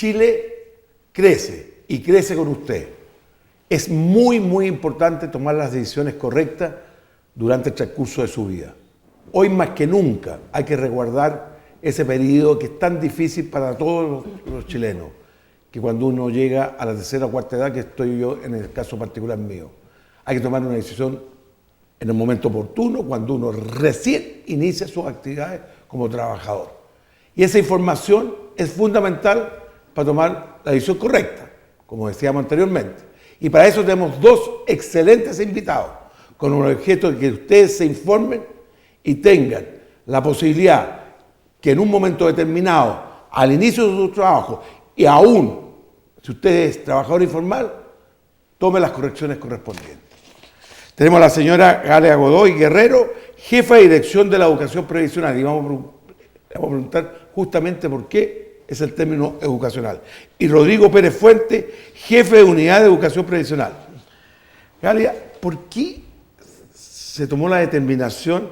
Chile crece y crece con usted. Es muy, muy importante tomar las decisiones correctas durante el transcurso de su vida. Hoy más que nunca hay que resguardar ese periodo que es tan difícil para todos los chilenos, que cuando uno llega a la tercera o cuarta edad, que estoy yo en el caso particular mío, hay que tomar una decisión en el momento oportuno, cuando uno recién inicia sus actividades como trabajador. Y esa información es fundamental para tomar la decisión correcta, como decíamos anteriormente. Y para eso tenemos dos excelentes invitados, con el objeto de que ustedes se informen y tengan la posibilidad que en un momento determinado, al inicio de su trabajo, y aún si usted es trabajador informal, tome las correcciones correspondientes. Tenemos a la señora Galia Godoy Guerrero, jefa de dirección de la educación previsional, y vamos a preguntar justamente por qué es el término educacional. Y Rodrigo Pérez Fuente, jefe de unidad de educación previsional. Galia, ¿por qué se tomó la determinación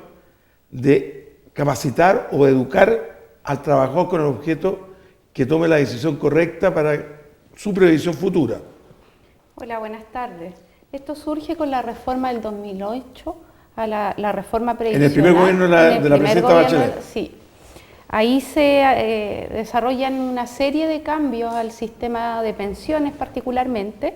de capacitar o educar al trabajador con el objeto que tome la decisión correcta para su previsión futura? Hola, buenas tardes. Esto surge con la reforma del 2008 a la reforma previsional. En el primer gobierno de la presidenta Bachelet. Sí. Ahí se desarrollan una serie de cambios al sistema de pensiones particularmente.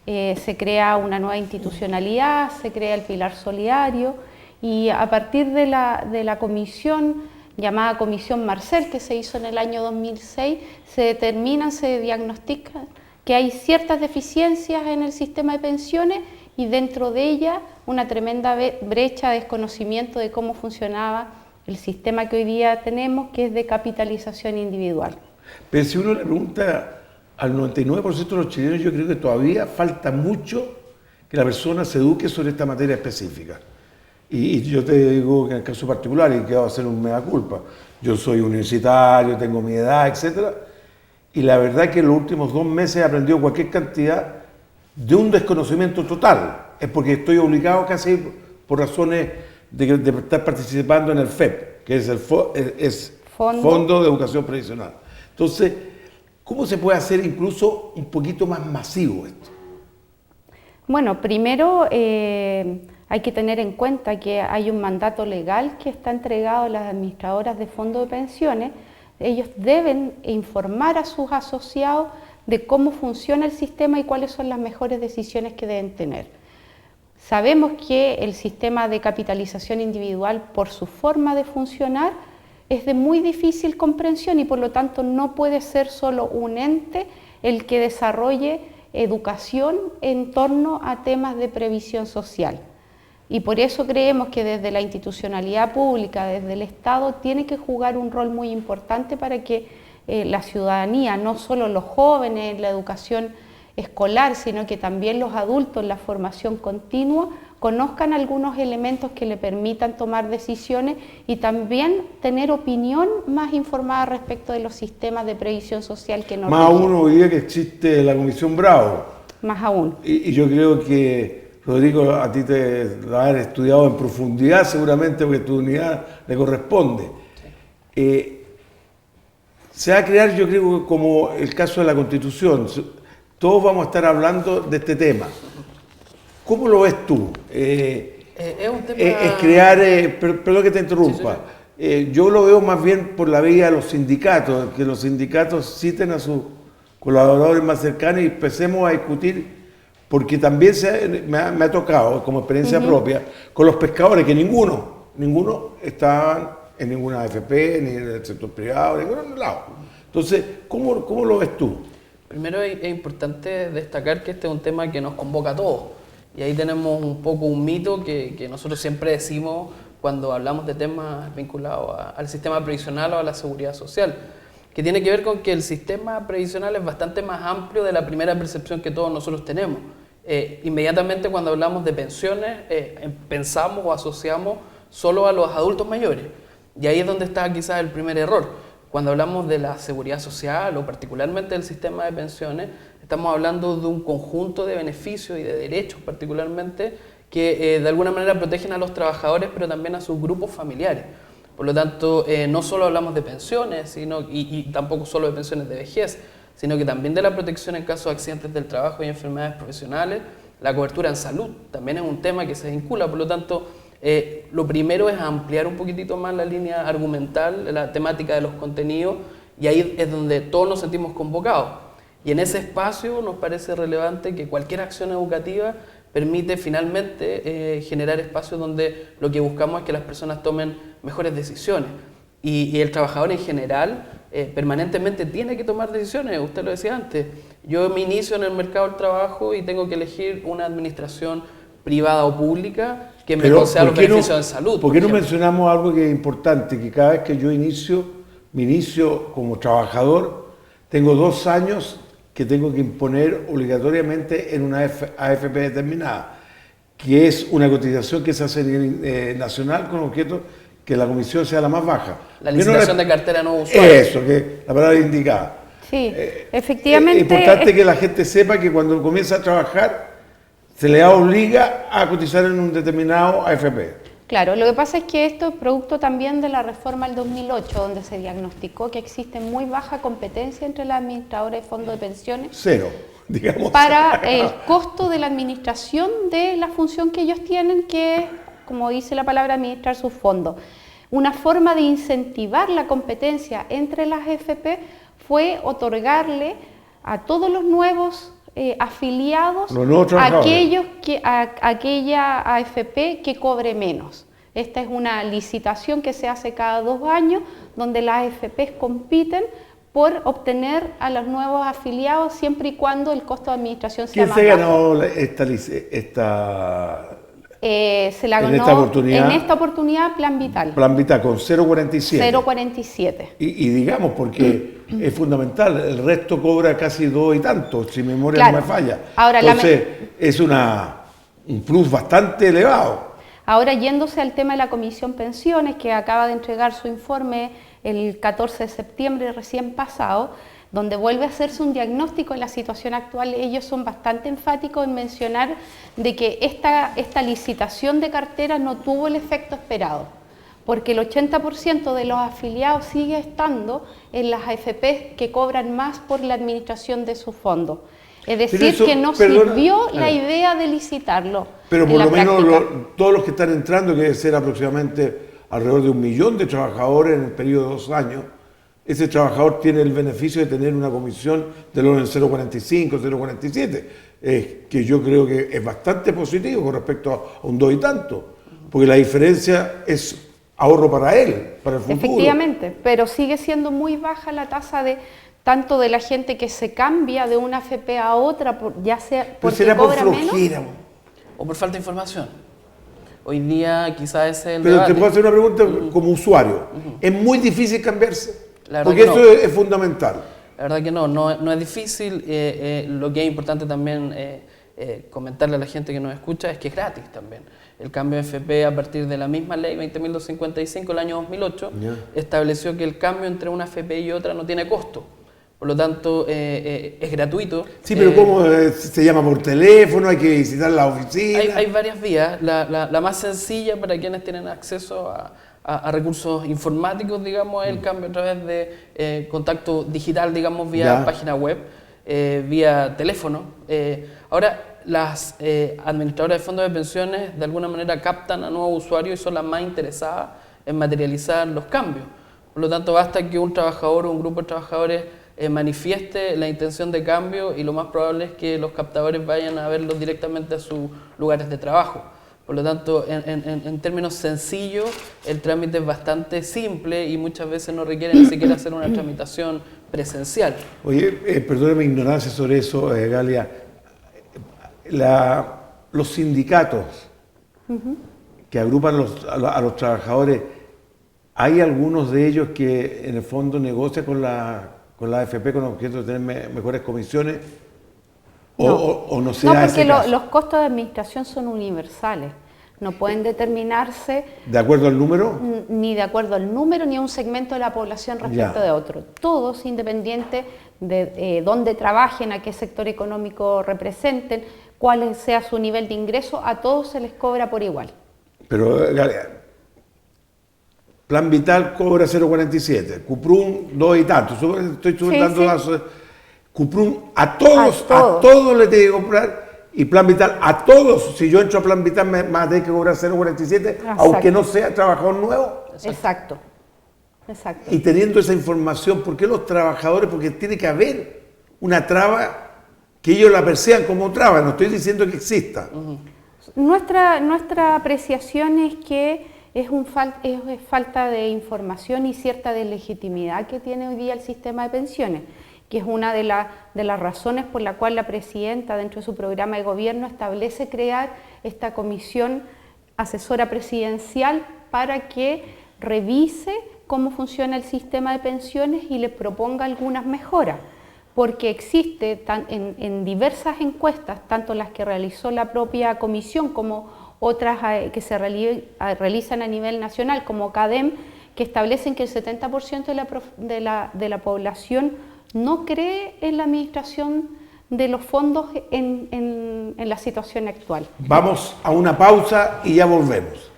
Se crea una nueva institucionalidad, se crea el pilar solidario y a partir de la comisión llamada Comisión Marcel, que se hizo en el año 2006, se diagnostican que hay ciertas deficiencias en el sistema de pensiones y dentro de ella una tremenda brecha de desconocimiento de cómo funcionaba el sistema que hoy día tenemos, que es de capitalización individual. Pero si uno le pregunta al 99% de los chilenos, yo creo que todavía falta mucho que la persona se eduque sobre esta materia específica. Y yo te digo que en el caso particular, y que va a hacer un mea culpa, yo soy universitario, tengo mi edad, etcétera, y la verdad que en los últimos 2 meses he aprendido cualquier cantidad de un desconocimiento total. Es porque estoy obligado casi por razones de estar participando en el FEP, que es el Fondo de Educación Previsional. Entonces, ¿cómo se puede hacer incluso un poquito más masivo esto? Bueno, primero hay que tener en cuenta que hay un mandato legal que está entregado a las administradoras de fondos de pensiones. Ellos deben informar a sus asociados de cómo funciona el sistema y cuáles son las mejores decisiones que deben tener. Sabemos que el sistema de capitalización individual, por su forma de funcionar, es de muy difícil comprensión y por lo tanto no puede ser solo un ente el que desarrolle educación en torno a temas de previsión social. Y por eso creemos que desde la institucionalidad pública, desde el Estado, tiene que jugar un rol muy importante para que la ciudadanía, no solo los jóvenes en la educación escolar, sino que también los adultos en la formación continua, conozcan algunos elementos que le permitan tomar decisiones y también tener opinión más informada respecto de los sistemas de previsión social que nos Más aún hoy día que existe la Comisión Bravo. Más aún. Y yo creo que, Rodrigo, a ti te lo has estudiado en profundidad seguramente porque tu unidad le corresponde. Se va a crear, yo creo, como el caso de la Constitución. Todos vamos a estar hablando de este tema. ¿Cómo lo ves tú? Es un tema... Es crear, perdón que te interrumpa, yo lo veo más bien por la vía de los sindicatos, que los sindicatos citen a sus colaboradores más cercanos y empecemos a discutir, porque también me ha tocado, como experiencia propia, con los pescadores, que ninguno estaban en ninguna AFP, ni en el sector privado, ni en ningún lado. Entonces, ¿cómo lo ves tú? Primero es importante destacar que este es un tema que nos convoca a todos. Y ahí tenemos un poco un mito que nosotros siempre decimos cuando hablamos de temas vinculados al sistema previsional o a la seguridad social, que tiene que ver con que el sistema previsional es bastante más amplio de la primera percepción que todos nosotros tenemos. Inmediatamente cuando hablamos de pensiones, pensamos o asociamos solo a los adultos mayores. Y ahí es donde está quizás el primer error. Cuando hablamos de la seguridad social o particularmente del sistema de pensiones, estamos hablando de un conjunto de beneficios y de derechos particularmente que de alguna manera protegen a los trabajadores pero también a sus grupos familiares. Por lo tanto, no solo hablamos de pensiones y tampoco solo de pensiones de vejez, sino que también de la protección en caso de accidentes del trabajo y enfermedades profesionales, la cobertura en salud, también es un tema que se vincula, por lo tanto, lo primero es ampliar un poquitito más la línea argumental, la temática de los contenidos, y ahí es donde todos nos sentimos convocados. Y en ese espacio nos parece relevante que cualquier acción educativa permite finalmente generar espacios donde lo que buscamos es que las personas tomen mejores decisiones. Y el trabajador en general permanentemente tiene que tomar decisiones, usted lo decía antes. Yo me inicio en el mercado del trabajo y tengo que elegir una administración privada o pública que me conceda los beneficios de salud. ¿Por qué no mencionamos algo que es importante? Que cada vez que yo me inicio como trabajador, tengo 2 años que tengo que imponer obligatoriamente en una AFP determinada, que es una cotización que se hace a nivel nacional con objeto que la comisión sea la más baja. La licitación de cartera no usuario. Eso, que la palabra indicada. Sí, efectivamente. Es importante que la gente sepa que cuando comienza a trabajar se le obliga a cotizar en un determinado AFP. Claro, lo que pasa es que esto es producto también de la reforma del 2008, donde se diagnosticó que existe muy baja competencia entre las administradoras de fondos de pensiones. Cero, digamos. Para el costo de la administración de la función que ellos tienen, que es, como dice la palabra, administrar sus fondos. Una forma de incentivar la competencia entre las AFP fue otorgarle a todos los nuevos afiliados aquella AFP que cobre menos. Esta es una licitación que se hace cada 2 años, donde las AFPs compiten por obtener a los nuevos afiliados siempre y cuando el costo de administración sea más bajo. ¿Quién se ganó esta se la ganó en esta oportunidad Plan Vital. Plan Vital con 0,47. 0,47. Y digamos, porque es fundamental, el resto cobra casi 2 y tanto, si mi memoria Claro. no me falla. Ahora, entonces, es un plus bastante elevado. Ahora, yéndose al tema de la Comisión Pensiones, que acaba de entregar su informe el 14 de septiembre recién pasado, donde vuelve a hacerse un diagnóstico de la situación actual, ellos son bastante enfáticos en mencionar de que esta licitación de cartera no tuvo el efecto esperado, porque el 80% de los afiliados sigue estando en las AFP que cobran más por la administración de sus fondos. Es decir, que no sirvió la idea de licitarlo. Pero por lo menos todos los que están entrando, que debe ser aproximadamente alrededor de 1 millón de trabajadores en el periodo de 2 años, ese trabajador tiene el beneficio de tener una comisión del orden 0,45, 0,47, que yo creo que es bastante positivo con respecto a un 2 y tanto, porque la diferencia es ahorro para él, para el futuro. Efectivamente, pero sigue siendo muy baja la tasa de tanto de la gente que se cambia de una AFP a otra, ya sea porque cobra menos o por falta de información. Hoy día quizás ese es el Pero debate. te puedo hacer una pregunta como usuario. ¿Es muy difícil cambiarse? Porque que eso no. es fundamental. La verdad que no es difícil. Lo que es importante también comentarle a la gente que nos escucha es que es gratis también. El cambio de FP a partir de la misma ley 20.255 del año 2008 estableció que el cambio entre una FP y otra no tiene costo. Por lo tanto, es gratuito. Sí, pero ¿cómo se llama por teléfono? ¿Hay que visitar la oficina? Hay varias vías. La más sencilla para quienes tienen acceso a recursos informáticos, digamos, es el cambio a través de contacto digital, digamos, vía página web, vía teléfono. Ahora, las administradoras de fondos de pensiones de alguna manera captan a nuevos usuarios y son las más interesadas en materializar los cambios. Por lo tanto, basta que un trabajador o un grupo de trabajadores manifieste la intención de cambio y lo más probable es que los captadores vayan a verlos directamente a sus lugares de trabajo. Por lo tanto, en términos sencillos, el trámite es bastante simple y muchas veces no requiere ni siquiera hacer una tramitación presencial. Oye, perdóname mi ignorancia sobre eso, Galia. Los sindicatos que agrupan a los trabajadores, ¿hay algunos de ellos que en el fondo negocian con la AFP con objeto de tener mejores comisiones? ¿O no se da ese caso? No, porque los costos de administración son universales. No pueden determinarse... ¿De acuerdo al número? Ni de acuerdo al número, ni a un segmento de la población respecto de otro. Todos, independiente de dónde trabajen, a qué sector económico representen, cuál sea su nivel de ingreso, a todos se les cobra por igual. Pero, Plan Vital cobra 0,47, Cuprum 2 y tanto, estoy dando datos. Cuprum a todos les tiene que comprar, y Plan Vital a todos. Si yo entro a Plan Vital me va a tener que cobrar 0,47, aunque no sea trabajador nuevo. Exacto. Y teniendo esa información, ¿por qué los trabajadores? Porque tiene que haber una traba que ellos la perciban como traba, no estoy diciendo que exista. Nuestra apreciación es que es falta de información y cierta deslegitimidad que tiene hoy día el sistema de pensiones, que es una de las razones por la cual la presidenta, dentro de su programa de gobierno, establece crear esta comisión asesora presidencial para que revise cómo funciona el sistema de pensiones y le proponga algunas mejoras, porque existe en diversas encuestas, tanto las que realizó la propia comisión como otras que se realizan a nivel nacional, como CADEM, que establecen que el 70% de la población no cree en la administración de los fondos en la situación actual. Vamos a una pausa y ya volvemos.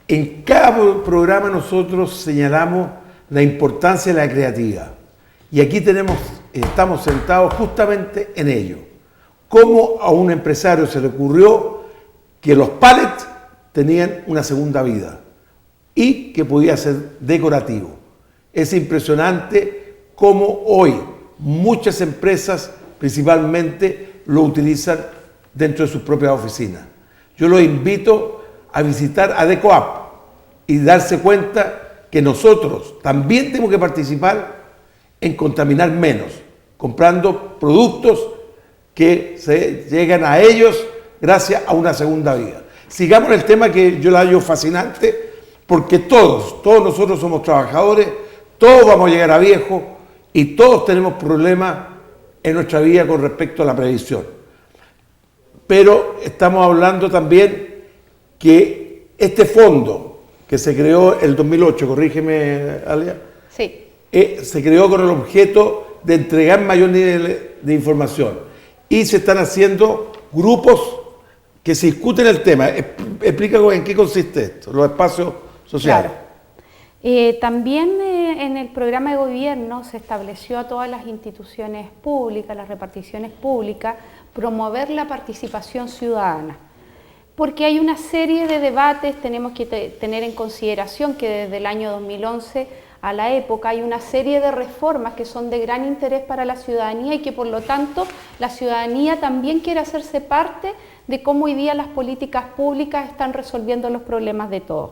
En cada programa nosotros señalamos la importancia de la creatividad. Y aquí estamos sentados justamente en ello. Cómo a un empresario se le ocurrió que los pallets tenían una segunda vida y que podía ser decorativo. Es impresionante cómo hoy muchas empresas principalmente lo utilizan dentro de sus propias oficinas. Yo los invito a visitar a DecoApp y darse cuenta que nosotros también tenemos que participar en contaminar menos, comprando productos que se llegan a ellos gracias a una segunda vida. Sigamos en el tema que yo la hallo fascinante, porque todos nosotros somos trabajadores, todos vamos a llegar a viejos y todos tenemos problemas en nuestra vida con respecto a la previsión. Pero estamos hablando también que este fondo que se creó en el 2008, corrígeme, Alia, sí, se creó con el objeto de entregar mayor nivel de información y se están haciendo grupos que se discuten el tema. Explica en qué consiste esto, los espacios sociales. Claro. También en el programa de gobierno se estableció a todas las instituciones públicas, las reparticiones públicas, promover la participación ciudadana. Porque hay una serie de debates, tenemos que tener en consideración que desde el año 2011 a la época hay una serie de reformas que son de gran interés para la ciudadanía y que por lo tanto la ciudadanía también quiere hacerse parte de cómo hoy día las políticas públicas están resolviendo los problemas de todos.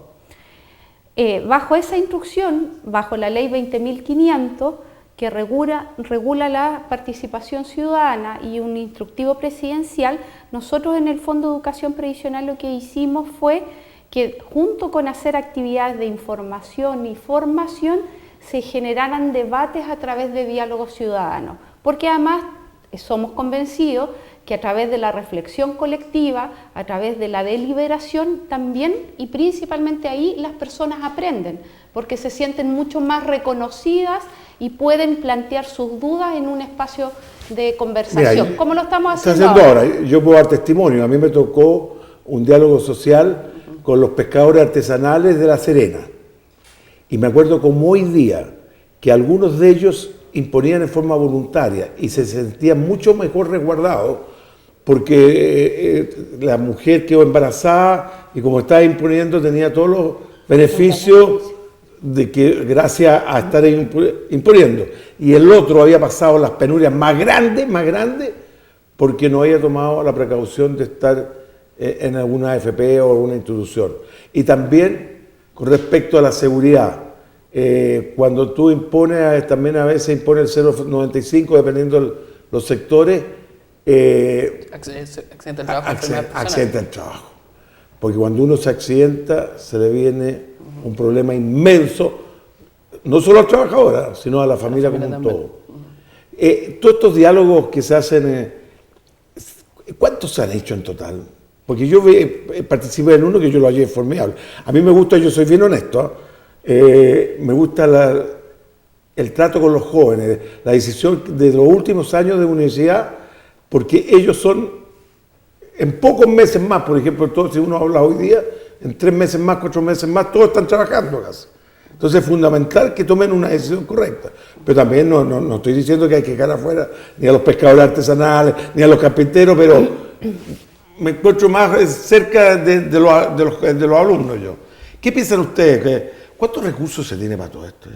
Bajo esa instrucción, bajo la ley 20.500, que regula la participación ciudadana y un instructivo presidencial, nosotros en el Fondo de Educación Previsional lo que hicimos fue que junto con hacer actividades de información y formación se generaran debates a través de diálogos ciudadanos, porque además somos convencidos que a través de la reflexión colectiva, a través de la deliberación también y principalmente ahí las personas aprenden, porque se sienten mucho más reconocidas y pueden plantear sus dudas en un espacio de conversación. Mira, como lo estamos haciendo ahora. Yo puedo dar testimonio. A mí me tocó un diálogo social con los pescadores artesanales de La Serena. Y me acuerdo como hoy día que algunos de ellos imponían en forma voluntaria y se sentían mucho mejor resguardados porque la mujer quedó embarazada y como estaba imponiendo tenía todos los beneficios de que gracias a estar imponiendo. Y el otro había pasado las penurias más grandes, porque no había tomado la precaución de estar en alguna AFP o alguna institución. Y también con respecto a la seguridad, Cuando tú impones, también a veces impone el 0,95 dependiendo de los sectores. Accidente del trabajo. Accidente del trabajo. Porque cuando uno se accidenta, se le viene un problema inmenso, no solo al trabajador, sino a la familia como un todo. Todos estos diálogos que se hacen, ¿cuántos se han hecho en total? Porque yo participé en uno que yo lo hallé formidable. A mí me gusta, yo soy bien honesto, me gusta el trato con los jóvenes, la decisión de los últimos años de universidad, porque ellos son, en pocos meses más, por ejemplo, si uno habla hoy día, en 3 meses más, 4 meses más, todos están trabajando casi. Entonces es fundamental que tomen una decisión correcta. Pero también no estoy diciendo que hay que dejar afuera ni a los pescadores artesanales, ni a los carpinteros, pero me encuentro más cerca de los alumnos yo. ¿Qué piensan ustedes? ¿Cuántos recursos se tiene para todo esto?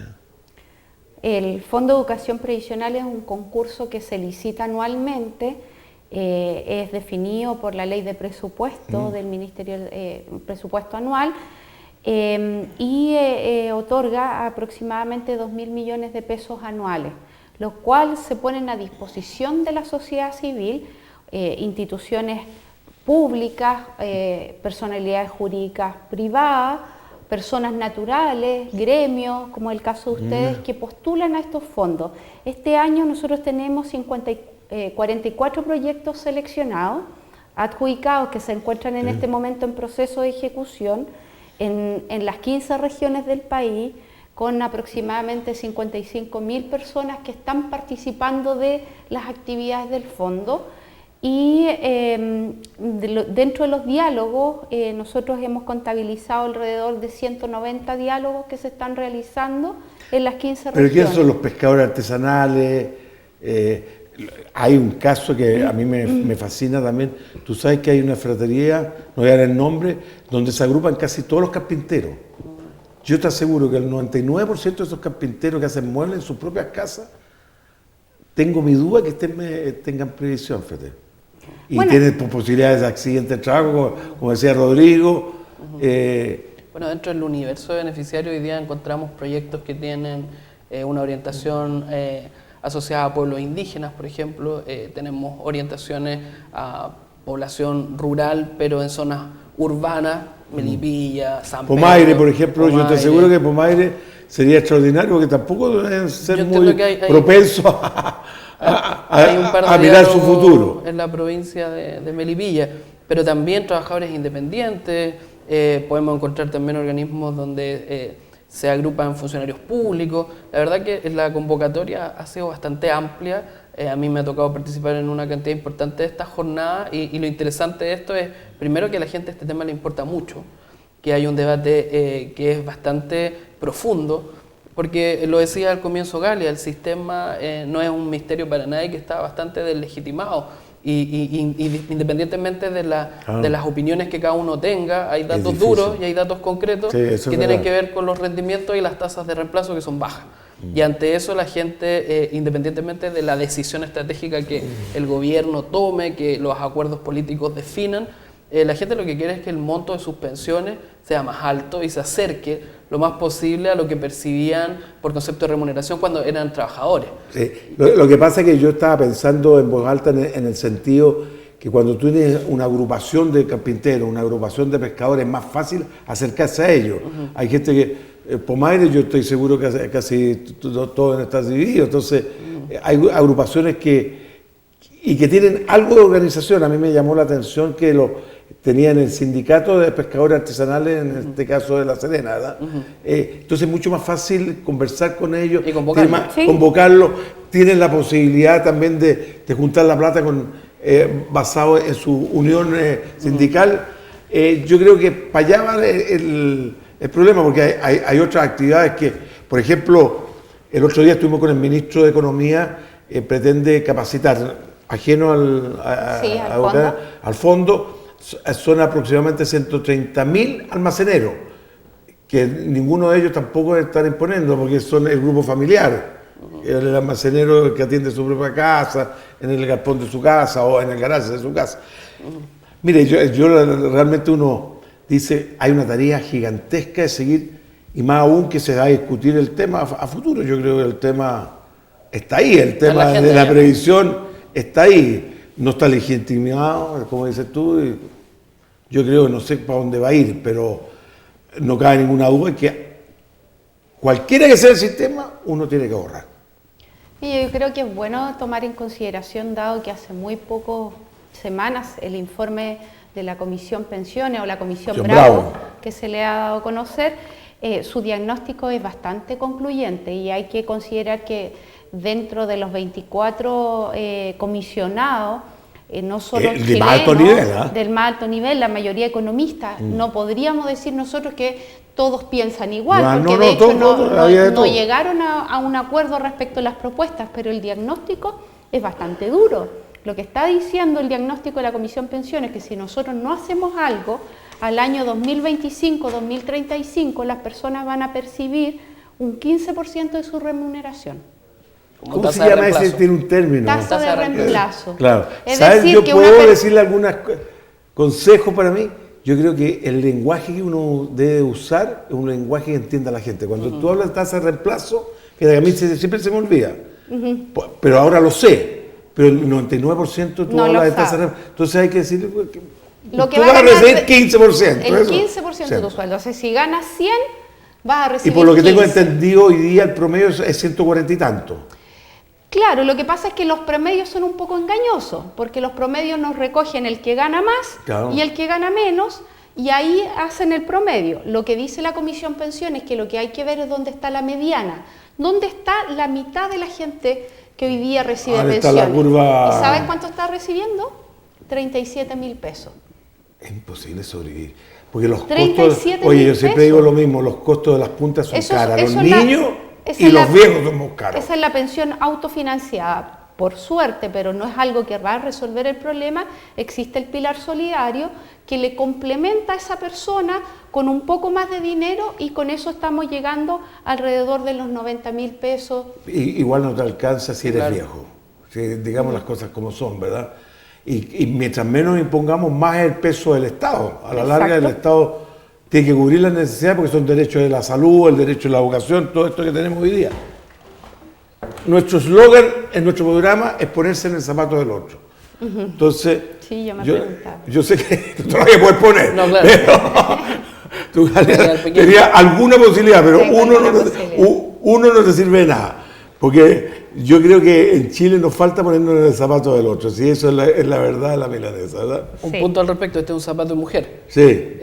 El Fondo de Educación Previsional es un concurso que se licita anualmente, es definido por la ley de presupuesto del Ministerio Presupuesto Anual y otorga aproximadamente 2.000 millones de pesos anuales, los cuales se ponen a disposición de la sociedad civil, instituciones públicas, personalidades jurídicas privadas, personas naturales, gremios, como el caso de ustedes, que postulan a estos fondos. Este año nosotros tenemos 44 proyectos seleccionados, adjudicados, que se encuentran en este momento en proceso de ejecución en las 15 regiones del país, con aproximadamente 55.000 personas que están participando de las actividades del fondo. Y dentro de los diálogos, nosotros hemos contabilizado alrededor de 190 diálogos que se están realizando en las 15 regiones. ¿Pero quiénes son los pescadores artesanales? Hay un caso que a mí me fascina también. Tú sabes que hay una ferretería, no voy a dar el nombre, donde se agrupan casi todos los carpinteros. Yo te aseguro que el 99% de esos carpinteros que hacen muebles en sus propias casas, tengo mi duda que tengan previsión, fíjate. Y tienen posibilidades de accidente de trabajo, como decía Rodrigo. Bueno, dentro del universo de beneficiarios hoy día encontramos proyectos que tienen una orientación asociada a pueblos indígenas, por ejemplo. Tenemos orientaciones a población rural, pero en zonas urbanas, Melipilla, San Pedro. Pomaire, por ejemplo, yo te aseguro que Pomaire sería extraordinario, porque tampoco deben ser muy propensos a mirar su futuro. En la provincia de Melipilla, pero también trabajadores independientes, podemos encontrar también organismos donde se agrupan funcionarios públicos. La verdad que la convocatoria ha sido bastante amplia. A mí me ha tocado participar en una cantidad importante de estas jornadas y lo interesante de esto es, primero, que a la gente este tema le importa mucho, que hay un debate que es bastante profundo, porque lo decía al comienzo Galia, el sistema no es un misterio para nadie, que está bastante deslegitimado y independientemente de las opiniones que cada uno tenga, hay datos duros y hay datos concretos que tienen que ver con los rendimientos y las tasas de reemplazo, que son bajas. Y ante eso la gente, independientemente de la decisión estratégica que el gobierno tome, que los acuerdos políticos definan, la gente lo que quiere es que el monto de sus pensiones sea más alto y se acerque lo más posible a lo que percibían por concepto de remuneración cuando eran trabajadores. Sí. Lo que pasa es que yo estaba pensando en voz alta en el sentido que cuando tú tienes una agrupación de carpinteros, una agrupación de pescadores, es más fácil acercarse a ellos. Hay gente que, Pomaire, yo estoy seguro que casi todo está dividido, entonces hay agrupaciones que tienen algo de organización. A mí me llamó la atención que tenían el sindicato de pescadores artesanales, en este caso de La Serena, ¿verdad? Entonces es mucho más fácil conversar con ellos y convocarlos. Tienen la posibilidad también de juntar la plata basado en su unión sindical. Yo creo que para allá va el problema, porque hay otras actividades que, por ejemplo, el otro día estuvimos con el ministro de Economía, pretende capacitar, ajeno al fondo, son aproximadamente 130.000 almaceneros, que ninguno de ellos tampoco están imponiendo, porque son el grupo familiar, el almacenero que atiende su propia casa, en el galpón de su casa o en el garaje de su casa. Mire, yo realmente uno dice, hay una tarea gigantesca de seguir y más aún que se va a discutir el tema a futuro. Yo creo que el tema está ahí, el tema de la previsión está ahí, no está legitimado, como dices tú, y yo creo que no sé para dónde va a ir, pero no cabe ninguna duda de que cualquiera que sea el sistema, uno tiene que ahorrar. Y yo creo que es bueno tomar en consideración, dado que hace muy pocas semanas el informe de la Comisión Pensiones o la Comisión Bravo, que se le ha dado a conocer, su diagnóstico es bastante concluyente y hay que considerar que dentro de los 24 comisionados, no solo de más alto nivel, del más alto nivel, la mayoría economistas, no podríamos decir nosotros que todos piensan igual, porque de hecho no llegaron a un acuerdo respecto a las propuestas, pero el diagnóstico es bastante duro. Lo que está diciendo el diagnóstico de la Comisión Pensiones es que si nosotros no hacemos algo, al año 2025-2035 las personas van a percibir un 15% de su remuneración. ¿Cómo se llama ese? Tiene un término. Tasa de reemplazo. Claro. ¿Sabes? Yo puedo decirle algunos consejos para mí. Yo creo que el lenguaje que uno debe usar es un lenguaje que entienda la gente. Cuando tú hablas de tasa de reemplazo, que a mí siempre se me olvida, pero ahora lo sé, pero el 99% tú hablas de tasa de reemplazo. Entonces hay que decirle que lo que tú vas a recibir 15%. El 15% de tu sueldo. O sea, si ganas 100, vas a recibir 15. Y por lo que tengo entendido, hoy día el promedio es 140 y tanto. Claro, lo que pasa es que los promedios son un poco engañosos, porque los promedios nos recogen el que gana más y el que gana menos, y ahí hacen el promedio. Lo que dice la Comisión Pensiones es que lo que hay que ver es dónde está la mediana, dónde está la mitad de la gente que hoy día recibe pensiones. ¿Y sabes cuánto está recibiendo? 37.000 pesos. Es imposible sobrevivir. Porque los costos, oye, yo siempre digo lo mismo, los costos de las puntas son caros. Los niños y los viejos son muy caros. Esa es la pensión autofinanciada, por suerte, pero no es algo que va a resolver el problema. Existe el pilar solidario que le complementa a esa persona con un poco más de dinero y con eso estamos llegando alrededor de los 90.000 pesos. Igual no te alcanza si eres viejo, si, digamos las cosas como son, ¿verdad? Y mientras menos impongamos, más el peso del Estado. A la larga el Estado tiene que cubrir las necesidades porque son derechos de la salud, el derecho de la educación, todo esto que tenemos hoy día. Nuestro eslogan en nuestro programa es ponerse en el zapato del otro. Entonces, sí, yo sé que tú todavía puedes poner, no, claro. pero tú tenías alguna posibilidad, pero uno no te sirve de nada. Porque yo creo que en Chile nos falta ponernos en el zapato del otro, si eso es la verdad de la milanesa, ¿verdad? Un punto al respecto, este es un zapato de mujer. Sí.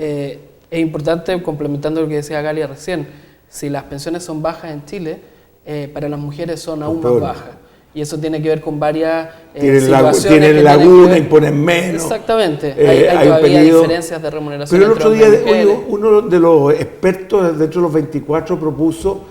Es importante, complementando lo que decía Galia recién, si las pensiones son bajas en Chile, para las mujeres son aún más bajas. Y eso tiene que ver con varias situaciones. Tienen laguna, imponen menos. Exactamente. Hay todavía diferencias de remuneración. Pero el otro día uno de los expertos dentro de los 24 propuso,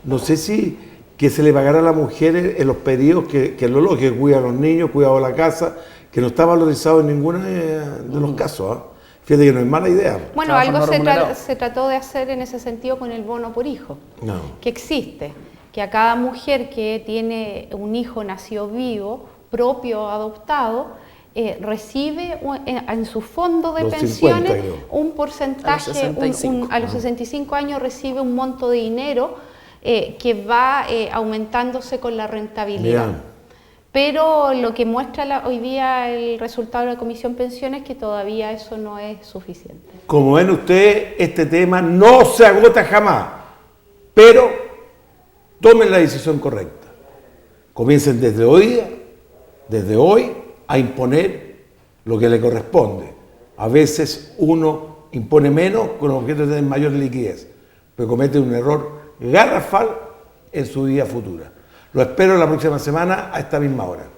no sé si que se le pagara a las mujeres en los periodos que cuida a los niños, cuida a la casa, que no está valorizado en ninguno de los casos. Fíjate que no es mala idea. Bueno, algo se trató de hacer en ese sentido con el bono por hijo, que existe, que a cada mujer que tiene un hijo nacido vivo, propio o adoptado, recibe en su fondo de pensiones 50, un porcentaje, a los 65 años recibe un monto de dinero que va aumentándose con la rentabilidad. Bien. Pero lo que muestra hoy día el resultado de la Comisión Pensiones es que todavía eso no es suficiente. Como ven ustedes, este tema no se agota jamás, pero tomen la decisión correcta. Comiencen desde hoy, a imponer lo que le corresponde. A veces uno impone menos con el objeto de tener mayor liquidez, pero comete un error garrafal en su vida futura. Lo espero la próxima semana a esta misma hora.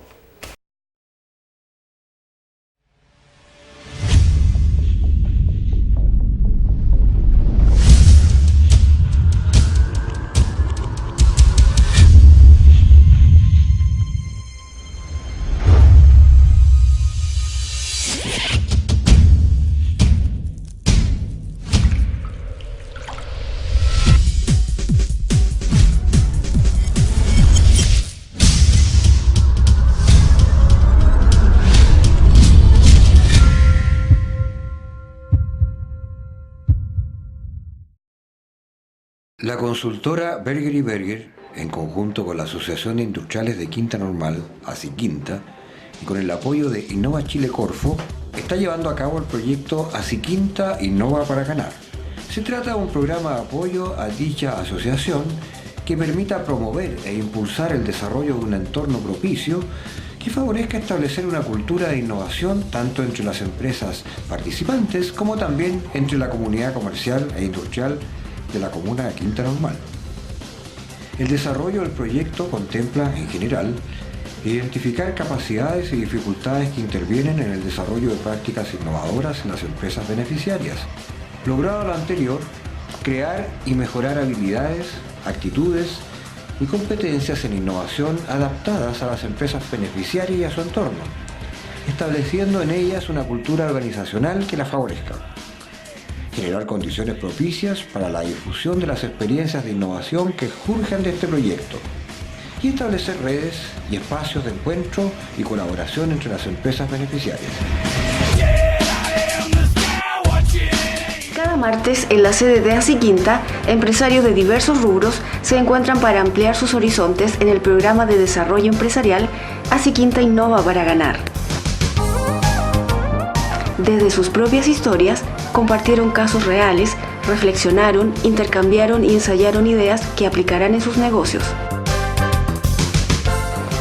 La consultora Berger y Berger, en conjunto con la Asociación de Industriales de Quinta Normal, ASIQuinta, y con el apoyo de Innova Chile Corfo, está llevando a cabo el proyecto ASIQuinta Innova para Ganar. Se trata de un programa de apoyo a dicha asociación que permita promover e impulsar el desarrollo de un entorno propicio que favorezca establecer una cultura de innovación tanto entre las empresas participantes como también entre la comunidad comercial e industrial de la comuna de Quinta Normal. El desarrollo del proyecto contempla, en general, identificar capacidades y dificultades que intervienen en el desarrollo de prácticas innovadoras en las empresas beneficiarias. Logrado lo anterior, crear y mejorar habilidades, actitudes y competencias en innovación adaptadas a las empresas beneficiarias y a su entorno, estableciendo en ellas una cultura organizacional que las favorezca. Generar condiciones propicias para la difusión de las experiencias de innovación que surjan de este proyecto y establecer redes y espacios de encuentro y colaboración entre las empresas beneficiarias. Cada martes, en la sede de ASIQuinta, empresarios de diversos rubros se encuentran para ampliar sus horizontes en el programa de desarrollo empresarial ASIQuinta Innova para Ganar. Desde sus propias historias, compartieron casos reales, reflexionaron, intercambiaron y ensayaron ideas que aplicarán en sus negocios.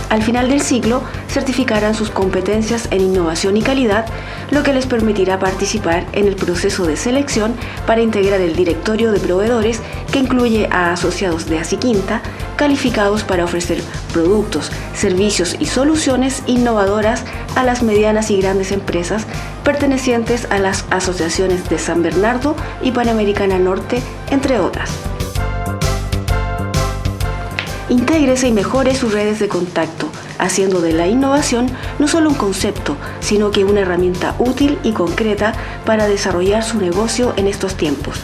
Al final del ciclo, certificarán sus competencias en innovación y calidad, lo que les permitirá participar en el proceso de selección para integrar el directorio de proveedores que incluye a asociados de ASIQuinta calificados para ofrecer productos, servicios y soluciones innovadoras a las medianas y grandes empresas pertenecientes a las asociaciones de San Bernardo y Panamericana Norte, entre otras. Intégrese y mejore sus redes de contacto, haciendo de la innovación no solo un concepto, sino que una herramienta útil y concreta para desarrollar su negocio en estos tiempos.